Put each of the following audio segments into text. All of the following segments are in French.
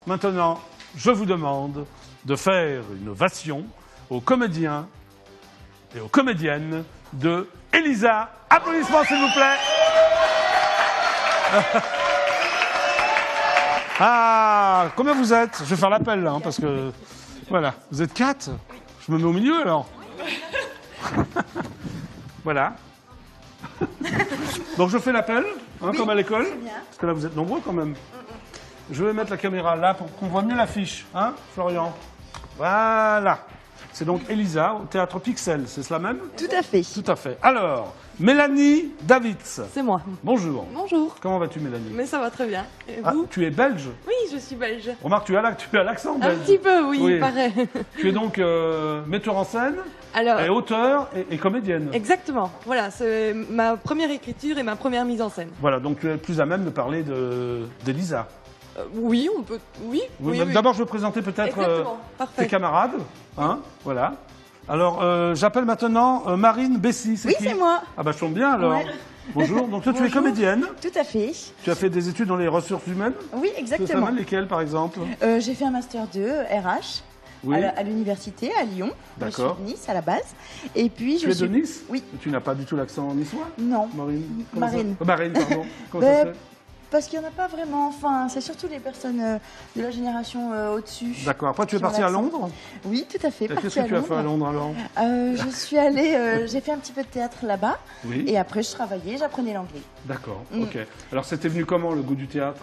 maintenant, je vous demande de faire une ovation aux comédiens et aux comédiennes de Elisa. Applaudissements, s'il vous plaît. Ah, combien vous êtes? Je vais faire l'appel là, hein, parce que... Voilà, vous êtes 4? Je me mets au milieu alors. Voilà. Donc je fais l'appel, hein, comme à l'école. Parce que là, vous êtes nombreux quand même. Je vais mettre la caméra là pour qu'on voit mieux l'affiche, hein, Florian? Voilà. C'est donc Elisa au Théâtre Pixel, c'est cela même? Tout à fait. Tout à fait. Alors, Mélanie Davids. C'est moi. Bonjour. Bonjour. Comment vas-tu, Mélanie? Mais ça va très bien. Et Ah, vous? tu es belge? Oui, je suis belge. Remarque, tu as l'accent Un belge. petit peu, oui, Oui. il paraît. Tu es donc metteur en scène, Alors, et auteur et comédienne. exactement. Voilà, c'est ma première écriture et ma première mise en scène. Voilà, donc tu es plus à même de parler d'Elisa. Oui, on peut. Oui, oui. oui. D'abord, je vais présenter peut-être Exactement. tes Parfait. camarades. Hein, voilà. Alors, j'appelle maintenant Marine Bessy. Oui, qui c'est moi. Ah bah, je tombe bien alors. Ouais. Bonjour. Donc toi, tu es Bonjour. comédienne. Tout à fait. Tu as fait des études dans les ressources humaines. Oui, C'est exactement. ça, lesquelles, par exemple? J'ai fait un master 2 RH Oui. à l'université à Lyon. D'accord. Je suis de Nice à la base. Et puis Tu es de Nice? Oui. Tu n'as pas du tout l'accent niçois? Non. Marine. Comment Marine. ça Marine, pardon. Comment ça Ben, se fait? Parce qu'il n'y en a pas vraiment. Enfin, c'est surtout les personnes de la génération au-dessus. D'accord. Après, tu es qui ont partie à l'accent. Londres? Oui, tout à fait. Et qu'est-ce Partie que tu as fait à Londres alors? Je suis allée. J'ai fait un petit peu de théâtre là-bas. Oui. Et après, je travaillais, j'apprenais l'anglais. D'accord. Mm. Ok. Alors, c'était venu comment le goût du théâtre?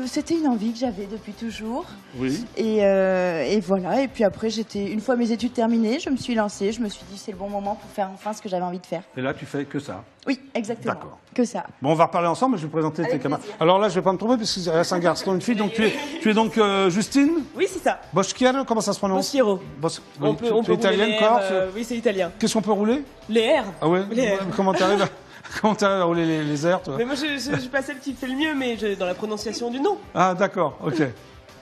C'était une envie que j'avais depuis toujours. Oui. Et voilà. Et puis après, une fois mes études terminées, je me suis lancée. Je me suis dit, c'est le bon moment pour faire enfin ce que j'avais envie de faire. Et là, tu fais que ça. Oui, exactement. D'accord. Que ça. Bon, on va reparler ensemble, mais je vais présenter tes Avec camarades. plaisir. Alors là, je vais pas me tromper, parce qu'il reste un garçon et une fille. Donc, tu es donc Justine Oui, c'est ça. Boschiero, comment ça se prononce? Boschiero. Oui, tu es rouler italienne, les corse. airs, oui, c'est italien. Qu'est-ce qu'on peut rouler? Les R. Ah ouais? Les airs. Comment t'arrives à rouler les airs, toi? Mais moi, je suis pas celle qui fait le mieux, mais dans la prononciation du nom. Ah, d'accord, ok.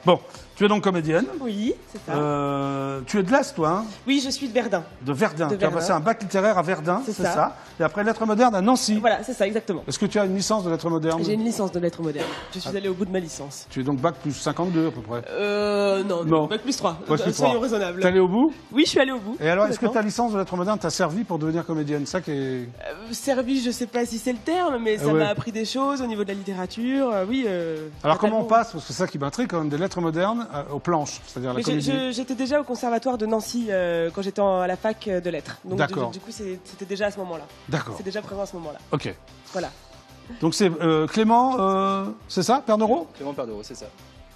Bon, tu es donc comédienne. Oui, c'est ça. Tu es de l'Est, toi, hein? Oui, je suis de Verdun. De Verdun. De Tu as Verdun. passé un bac littéraire à Verdun, C'est c'est ça. ça. Et après, lettres modernes à Nancy. Voilà, c'est ça, exactement. Est-ce que tu as une licence de lettres modernes? J'ai une licence de lettres modernes. Je suis allée au bout de ma licence. Tu es donc bac plus 52 à peu près. Non, Non. bac plus 3. Bac plus Soyons 3. raisonnables. T'es allé au bout? Oui, je suis allée au bout. Et alors, est-ce que Complètement. ta licence de lettres modernes t'a servi pour devenir comédienne? Ça qui est... Servi, je sais pas si c'est le terme, mais ça ouais. m'a appris des choses au niveau de la littérature. Oui. Alors comment on fatalement. passe, parce que c'est ça qui m'intrigue quand même, des lettres modernes aux planches, c'est-à-dire la Mais comédie. j'étais déjà au conservatoire de Nancy quand j'étais à la fac de lettres. Donc D'accord. du coup, c'était déjà à ce moment-là. D'accord, C'est déjà présent à ce moment-là. ok. Voilà. Donc c'est Clément, c'est ça, Pernero? Clément Perdreau, c'est ça.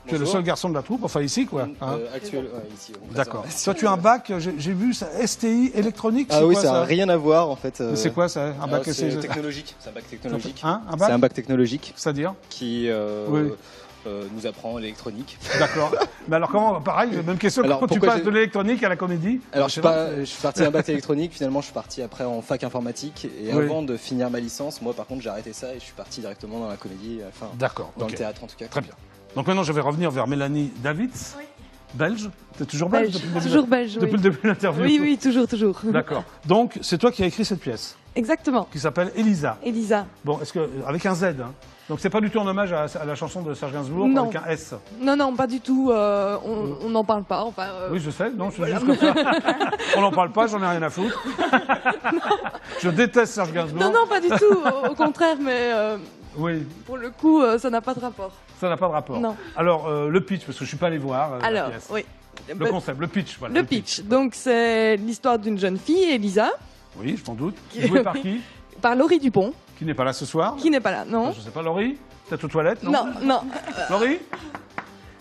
Tu es le seul garçon de la troupe, enfin ici quoi. Hein. Actuel, ouais, ici. on D'accord. passe Toi tu as un bac, j'ai vu ça, STI électronique, Ah oui, quoi, ça n'a rien à voir en fait. Mais c'est quoi ça, un bac c'est STI technologique. C'est un bac technologique. Hein, un C'est bac un bac technologique C'est-à-dire qui Oui. nous apprend l'électronique. D'accord. Mais alors comment, pareil, même question, Alors, comment tu pourquoi passes de l'électronique à la comédie? Alors je suis parti à un bac électronique, finalement je suis parti après en fac informatique et Oui. avant de finir ma licence, moi par contre j'ai arrêté ça et je suis parti directement dans la comédie, enfin D'accord, dans ok. le théâtre en tout cas. Très bien. Donc maintenant je vais revenir vers Mélanie Davids, belge. Tu es toujours belge, Belge. depuis le début Toujours belge, depuis oui. le début de l'interview? Oui, oui, toujours, toujours. D'accord. Donc c'est toi qui as écrit cette pièce, Exactement. qui s'appelle Elisa. Elisa. Bon, est-ce que avec un Z, hein. Donc c'est pas du tout en hommage à la chanson de Serge Gainsbourg Non. avec un S. Non, non, pas du tout. On n'en parle pas. Enfin, Oui, je sais. Non, c'est juste comme ça. On n'en parle pas, j'en ai rien à foutre. Je déteste Serge Gainsbourg. Non, non, pas du tout. Au contraire, mais Oui, pour le coup, ça n'a pas de rapport. ça n'a pas de rapport. Non. Alors le pitch, parce que je suis pas allé voir la Alors, pièce. oui. Le concept, le pitch, voilà. Le pitch. Donc, c'est l'histoire d'une jeune fille, Elisa, Oui, je m'en doute. Joué par qui? par Laurie Dupont, Qui n'est pas là ce soir? qui n'est pas là, non? Je sais pas, Laurie? Peut-être aux toilettes, non? Non, non, Laurie?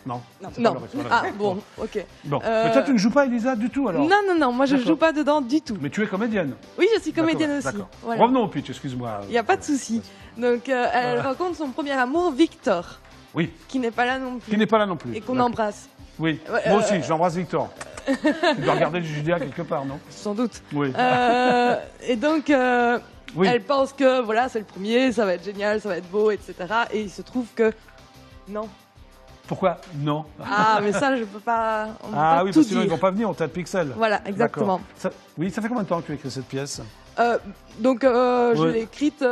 Non. c'est pas non. Laurie, c'est pas Ah, Laurie. bon, ok. Bon. Mais toi, tu ne joues pas Elisa du tout alors? Non, non, non, moi je D'accord. joue pas dedans du tout. Mais tu es comédienne. Oui, je suis comédienne D'accord, aussi. d'accord. Voilà. Revenons au pitch, excuse-moi. Il n'y a pas de souci. Donc, elle rencontre son premier amour, Victor, Oui, qui n'est pas là non plus. qui n'est pas là non plus. Et qu'on D'accord. embrasse, Oui, Ouais, moi aussi, j'embrasse Victor. Tu dois regarder le Judéa quelque part, non? sans doute. Oui. Et donc, Oui. elle pense que voilà, c'est le premier, ça va être génial, ça va être beau, etc. Et il se trouve que non. Pourquoi? Non. Ah, mais ça, je peux pas. On peut Ah pas oui, tout parce que sinon ils dire. vont pas venir au Théâtre Pixel. Voilà, exactement. D'accord. Oui, ça fait combien de temps que tu as écrit cette pièce? Donc, je Ouais. l'ai écrite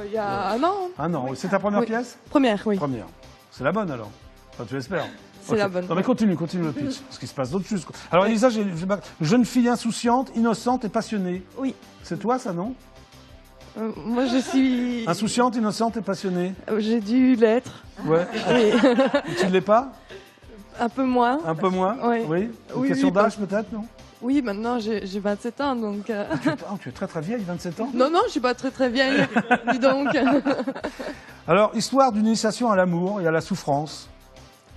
il y a un an. Ah non, c'est ta première Oui. pièce? Première, oui. Première. C'est la bonne alors? Enfin, tu espères. C'est Ok. la bonne. Non, mais continue le pitch. Parce qu'il se passe d'autres choses. Alors, Elisa, jeune fille insouciante, innocente et passionnée. Oui. C'est toi, ça, non? Moi, je suis. Insouciante, innocente et passionnée. J'ai dû l'être. Ouais. Oui. Tu ne l'es pas? Un peu moins. Un peu moins? Oui. Oui. Une Oui, question oui, d'âge, peut-être, non? Oui, maintenant, j'ai 27 ans, donc. Tu es très très vieille, 27 ans. Non, non, je suis pas très vieille. Dis donc. Alors, histoire d'une initiation à l'amour et à la souffrance.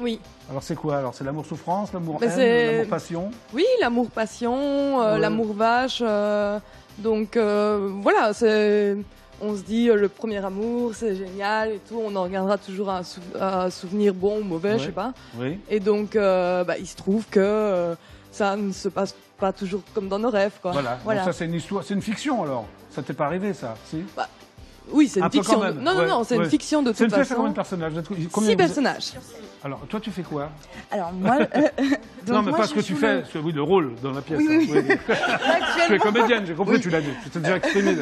Oui. Alors, c'est quoi? Alors, c'est l'amour-souffrance, Mais l'amour-haine, c'est- l'amour-passion? Oui, l'amour-passion, Ouais. l'amour vache. Donc, voilà, c'est. On se dit, le premier amour, c'est génial et tout. On en reviendra toujours à un souvenir bon ou mauvais, Ouais. je sais pas. Oui. Et donc, il se trouve que ça ne se passe pas toujours comme dans nos rêves, quoi. Voilà. Donc ça, c'est une histoire, c'est une fiction, alors. Ça t'est pas arrivé, ça? Si? Oui, c'est Un une peu fiction. quand même. Non, Ouais, non, c'est ouais. une fiction de C'est toute une pièce à façon. combien de personnages? Combien 6 vous êtes- personnages. Alors, toi, tu fais quoi? Alors moi, non, mais moi, pas ce je que tu joue fais, le- parce que, oui, le rôle dans la pièce. Oui, hein. oui, oui. Tu es Actuellement. comédienne, j'ai compris, Oui. tu l'as dit. Tu t'es déjà exprimé.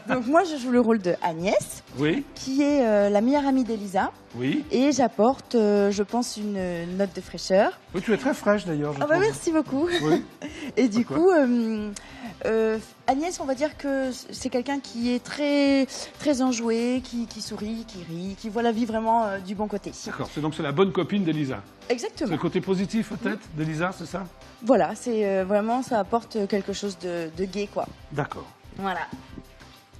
Donc moi, je joue le rôle de Agnès, Oui, qui est la meilleure amie d'Elisa, oui. et j'apporte, je pense, une note de fraîcheur. Oui, tu es très fraîche, d'ailleurs, je Ah bah trouve. merci beaucoup. Oui. Et du Pourquoi coup, Agnès, on va dire que c'est quelqu'un qui est très, très enjoué, qui sourit, qui rit, qui voit la vie vraiment du bon côté. D'accord, c'est la bonne copine d'Elisa. C'est Exactement. le côté positif, peut-être, d'Elisa, c'est ça? Voilà, c'est vraiment, ça apporte quelque chose de gai, quoi. D'accord. Voilà.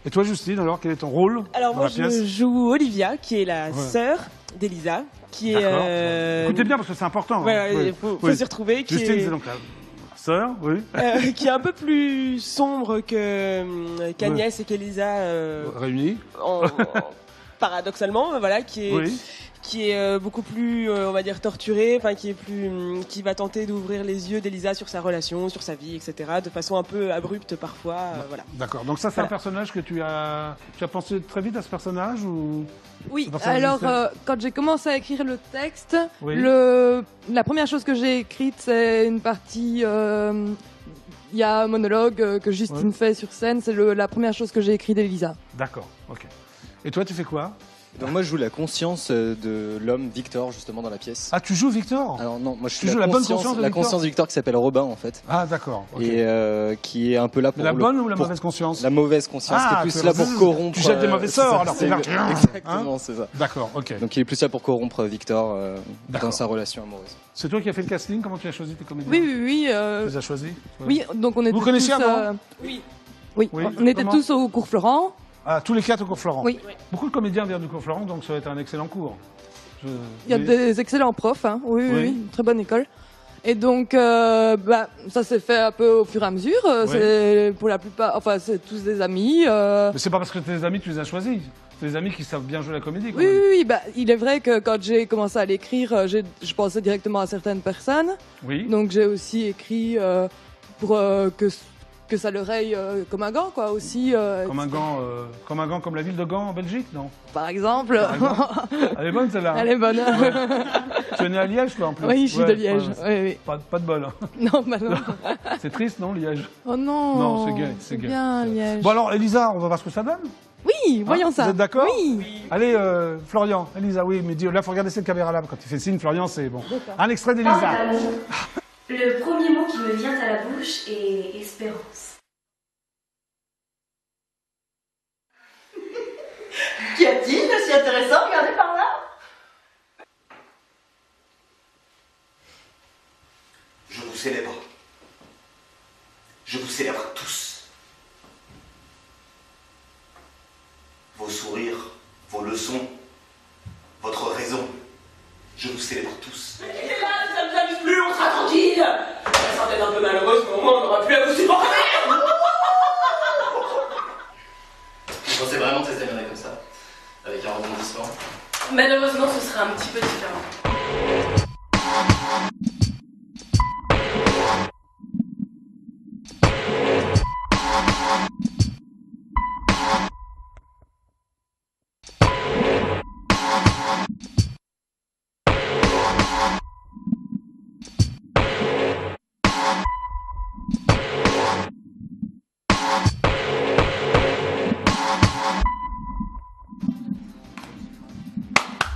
Et toi, Justine, alors, quel est ton rôle Alors dans moi la pièce? je joue Olivia, qui est la Ouais. sœur d'Elisa, qui est... D'accord. Écoutez bien, parce que c'est important. hein. Voilà, Oui. il faut Oui. s'y retrouver. Qui Justine, est... c'est donc la sœur, oui. qui est un peu plus sombre qu'Agnès et qu'Elisa, Réunis. paradoxalement, voilà, Oui. qui est beaucoup plus, on va dire, torturée, enfin qui va tenter d'ouvrir les yeux d'Elisa sur sa relation, sur sa vie, etc., de façon un peu abrupte parfois, voilà. D'accord. Donc ça, c'est un Voilà. personnage que tu as pensé très vite à ce personnage ou? Oui, C'est pour ça que alors je sais. quand j'ai commencé à écrire le texte, Oui. la première chose que j'ai écrite, c'est une partie. Il y a un monologue que Justine Ouais. fait sur scène, c'est la première chose que j'ai écrite d'Elisa. D'accord. Ok. Et toi, tu fais quoi? Donc moi je joue la conscience de l'homme Victor justement dans la pièce. Ah, tu joues Victor? Alors non, moi je suis Tu joues la bonne conscience de la Victor conscience de Victor qui s'appelle Robin en fait. Ah, d'accord. ok. Et qui est un peu là pour La le- bonne ou la pour- mauvaise conscience? La mauvaise conscience, qui Ah, est plus tu- là pour corrompre. tu jettes des mauvais c'est sorts, ça, alors c'est t'es là. exactement, c'est ça. D'accord. Ok. Donc il est plus là pour corrompre Victor D'accord. dans sa relation amoureuse. C'est toi qui as fait le casting? Comment tu as choisi tes comédiens? Oui, oui, oui. Tu les as choisis? Ouais. Oui, donc on était Vous connaissiez tous, avant oui, Oui, on était comment tous au cours Florent. Ah, tous les quatre au cours Florent. Oui. Beaucoup de comédiens viennent du cours Florent, donc ça va être un excellent cours. Il y a Oui. des excellents profs, hein. Oui, oui, Oui. oui, une très bonne école. Et donc, ça s'est fait un peu au fur et à mesure. C'est pour la plupart, enfin, c'est tous des amis. Mais c'est pas parce que tes amis que tu les as choisis. C'est des amis qui savent bien jouer la comédie. Quand Oui, même. oui, oui. Bah, il est vrai que quand j'ai commencé à l'écrire, je pensais directement à certaines personnes. Oui. Donc, j'ai aussi écrit pour que ça leur aille comme un gant, quoi, aussi. Comme un gant comme la ville de Gand en Belgique, non? Par exemple. Par exemple. Elle est bonne celle-là. Elle est bonne. Ouais. Tu es né à Liège, toi, en plus. Oui, je suis Ouais, de Liège. ouais, Oui, oui. pas de bol. hein. Non, bah non. C'est triste, non, Liège? Oh non. Non, c'est gay, c'est gay. bien, Liège. Bon alors, Elisa, on va voir ce que ça donne. Oui, voyons Hein, ça. vous êtes d'accord? Oui. Allez, Florian, Elisa, oui, mais là, faut regarder cette caméra-là. Quand il fait signe, Florian, c'est bon. Un extrait d'Elisa. Le premier mot qui me vient à la bouche est espérance. Qu'y a-t-il de si intéressant? Regardez par là. Je vous célèbre. Je vous célèbre tous. Vos sourires, vos leçons, votre raison. Je vous célèbre tous. Ça ne nous amuse plus, on sera tranquille. Ça sera peut-être un peu malheureuse, mais au moins on n'aura plus à vous supporter. Je pensais vraiment que ça se terminerait comme ça, avec un rebondissement. Malheureusement, ce sera un petit peu différent.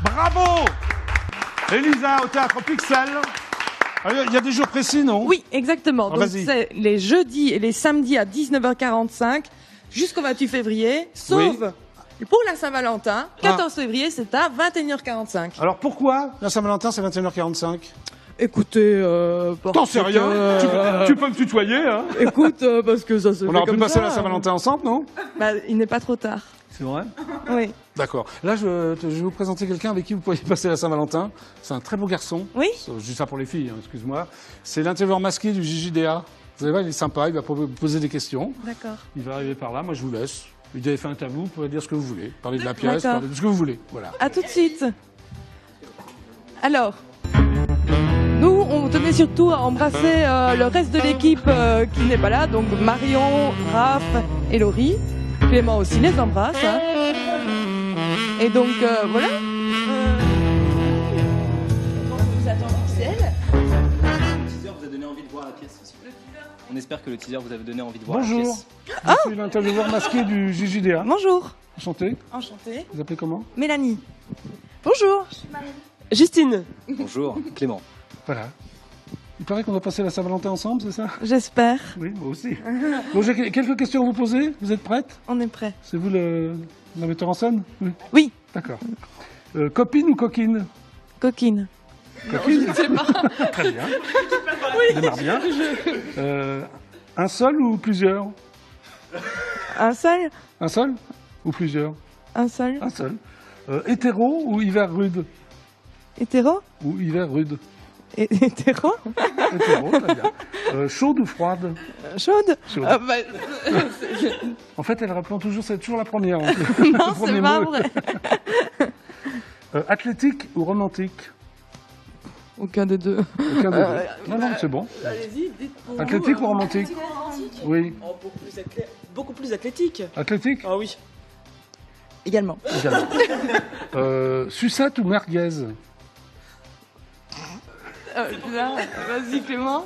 Bravo! Elisa, au théâtre Pixel. Il y a des jours précis, non? Oui, exactement. Ah, Donc vas-y. c'est les jeudis et les samedis à 19h45 jusqu'au 28 février, sauf pour la Saint-Valentin. 14 février, c'est à 21h45. Alors pourquoi la Saint-Valentin, c'est 21h45? Écoutez, T'en sais rien. Tu peux me tutoyer, hein? Écoute, parce que ça se On fait aurait pu comme passer ça. la Saint-Valentin ensemble, non? Bah, il n'est pas trop tard. C'est vrai? Oui. D'accord. Là, je vais vous présenter quelqu'un avec qui vous pourriez passer la Saint-Valentin. C'est un très beau garçon. Oui. Je dis ça pour les filles, hein, excuse-moi. C'est l'intervieweur masqué du JJDA. Vous allez voir, il est sympa, il va vous poser des questions. D'accord. Il va arriver par là, moi je vous laisse. Il avait fait un tableau, vous pouvez dire ce que vous voulez. Parler de la pièce, D'accord. parler de ce que vous voulez. Voilà. À tout de suite. Alors, nous, on tenait surtout à embrasser le reste de l'équipe qui n'est pas là, donc Marion, Raph et Laurie. Clément aussi les embrasse. Hein. Et donc, voilà. vous attend Pixel. Le teaser vous a donné envie de voir la pièce aussi. On espère que le teaser vous a donné envie de voir la Bonjour. pièce. Je suis l'intervieweur masqué du JJDA. Bonjour. Enchanté. Enchantée. Vous appelez comment? Mélanie. Bonjour. Justine. Bonjour, Clément. Voilà. Il paraît qu'on va passer la Saint-Valentin ensemble, c'est ça? J'espère. Oui, moi aussi. Bon, j'ai quelques questions à vous poser. Vous êtes prête? On est prêts. C'est vous le metteur en scène? Oui. Oui. D'accord. Copine ou coquine? Coquine. Coquine? Je sais pas. Très bien. Oui. Démarre bien. Un seul ou plusieurs? Un seul? Un seul ou plusieurs? Un seul? Un seul. Hétéro ou hiver rude? Hétéro? Ou hiver rude? Hétéro? Hétéro, très bien. Chaude ou froide? Chaude? Chaude. Ah bah, En fait, elle répond toujours, c'est toujours la première. non, Le premier c'est pas mot. vrai. Athlétique ou romantique? Aucun des deux. Aucun des deux. Non, non, c'est bon. Allez-y, dites pour Athlétique ou romantique? Oui. Oh, beaucoup plus athlétique. Athlétique? Ah oui. Également. Également. Sucette ou merguez? Là, vas-y Clément.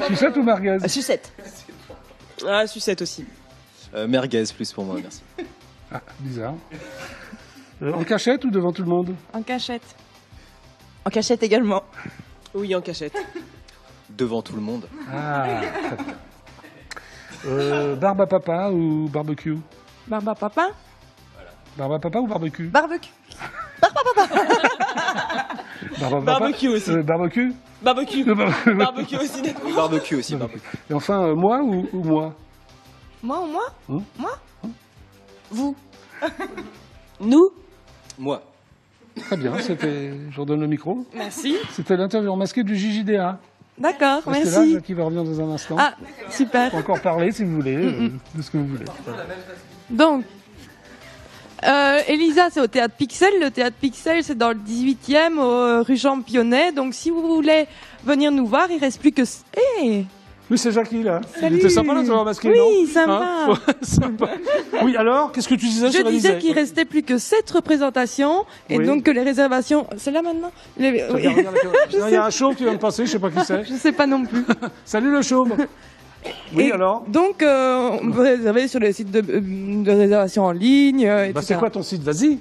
Sucette ou merguez? Sucette. Ah, sucette aussi. Merguez plus pour moi, merci. Ah, bizarre. En cachette ou devant tout le monde? En cachette. En cachette également. Oui, en cachette. Devant tout le monde. Ah, très bien. Barbe à papa ou barbecue? Barbe à papa. Barbe à papa ou barbecue? Barbecue. Barbe à papa? Barbecue aussi. Barbecue? Barbecue. Barbecue. Barbecue aussi. Barbecue aussi, barbecue. Et enfin, moi ou moi? Moi ou moi? Vous. Nous. Moi. Très bien, c'était. Je vous redonne le micro. Merci. C'était l'interview masqué du JJDA. D'accord, Restez là, merci. Jackie va revenir dans un instant. Ah, super. On peut encore parler si vous voulez, de ce que vous voulez. Voilà. Donc, Elisa, c'est au Théâtre Pixel. Le Théâtre Pixel, c'est dans le 18e, rue Championnet. Donc, si vous voulez venir nous voir, il reste plus que... Hey, Oui, c'est Jackie, là. Salut. Il était sympa, l'intervieweur masqué, Oui, non? sympa. Hein? Sympa. Oui, alors, qu'est-ce que tu disais je sur disais Élysée? qu'il restait plus que 7 représentations. Et Oui. donc que les réservations... C'est là maintenant oui. Regarde, il y a un chauve qui vient de passer, je sais pas qui c'est. Je sais pas non plus. Salut le chauve. Oui, Et alors donc, on peut réserver sur les sites de réservation en ligne. Bah, etc. c'est quoi ton site? Vas-y.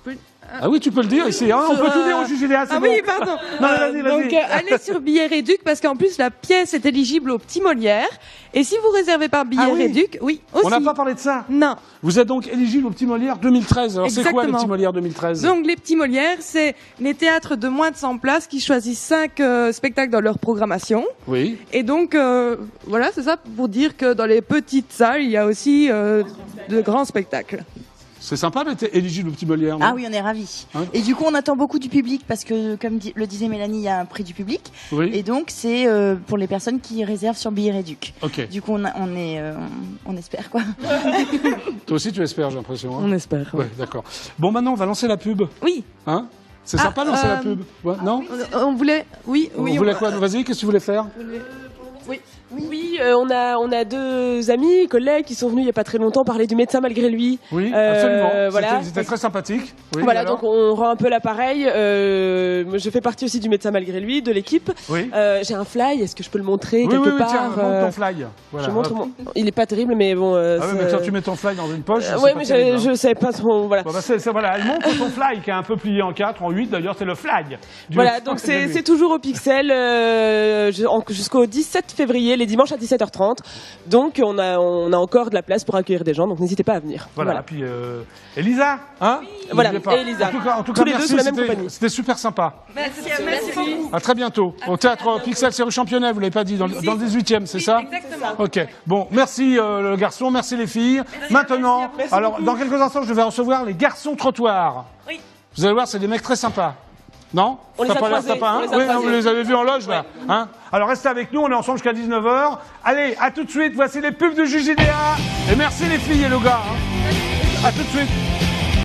peux- Ah oui, tu peux le dire ici. Hein, on Sur, peut tout dire au JJDA, c'est Ah bon. oui, pardon. Non, mais vas-y. Donc, allez sur Billet Réduc parce qu'en plus, la pièce est éligible au Petit Molière. Et si vous réservez par Billet Ah oui. Réduc, oui, aussi. On n'a pas parlé de ça. Non. Vous êtes donc éligible au Petit Molière 2013. Alors, c'est quoi les Exactement. Petits Molières 2013? Donc, les Petits Molières, c'est les théâtres de moins de 100 places qui choisissent 5 spectacles dans leur programmation. Oui. Et donc, voilà, c'est ça pour dire que dans les petites salles, il y a aussi de grands spectacles. C'est sympa d'être éligible au Petit Molière. non? Ah oui, on est ravis. Hein Et du coup, on attend beaucoup du public parce que, comme le disait Mélanie, il y a un prix du public. Oui. Et donc, c'est pour les personnes qui réservent sur Billet Réduc. Ok. Du coup, on espère quoi. Toi aussi, tu espères, j'ai l'impression. Hein On espère. Ouais, d'accord. Bon, maintenant, on va lancer la pub. Oui. Hein? C'est Ah, sympa de lancer la pub. Ouais, non? On voulait... Oui, On oui. voulait quoi? Vas-y, qu'est-ce que tu voulais faire? Oui, on a deux amis, collègues qui sont venus il n'y a pas très longtemps parler du médecin malgré lui. Oui, absolument. Voilà. C'était très sympathique. Oui, Voilà, alors donc on rend un peu l'appareil. Je fais partie aussi du médecin malgré lui, de l'équipe. Oui. J'ai un fly, est-ce que je peux le montrer Oui, quelque oui, part tiens, montre ton fly. Voilà, Je montre hop. Il est pas terrible, mais bon. Ah oui, mais quand tu mets ton fly dans une poche, c'est oui, pas mais terrible, je savais pas trop. Voilà. Bon, bah, voilà, elle montre ton fly qui est un peu plié en 4, en 8 d'ailleurs, c'est le fly. Voilà, donc c'est toujours au Pixel jusqu'au 17 février, les dimanches à 17h30. Donc on a encore de la place pour accueillir des gens, donc n'hésitez pas à venir. Voilà, puis Elisa, hein Voilà, N'oubliez pas. et Elisa. En tout cas, Tous les deux merci, sous la même compagnie. c'était super sympa. Merci beaucoup. À très bientôt. Au théâtre Pixel, c'est rue Championnet, vous l'avez pas dit, dans le 18e, c'est ça? Exactement. Ok. Bon, merci le garçon, merci les filles. Maintenant, alors dans quelques instants, je vais recevoir les garçons trottoirs. Oui. Vous allez voir, c'est des mecs très sympas. Non? On les a pas l'air croisés, sympa, hein? on les a Oui, croisés. vous les avez vus en loge, là. Hein? Alors restez avec nous, on est ensemble jusqu'à 19h. Allez, à tout de suite, voici les pubs de JJDA. Et merci les filles et le gars. Hein? À tout de suite.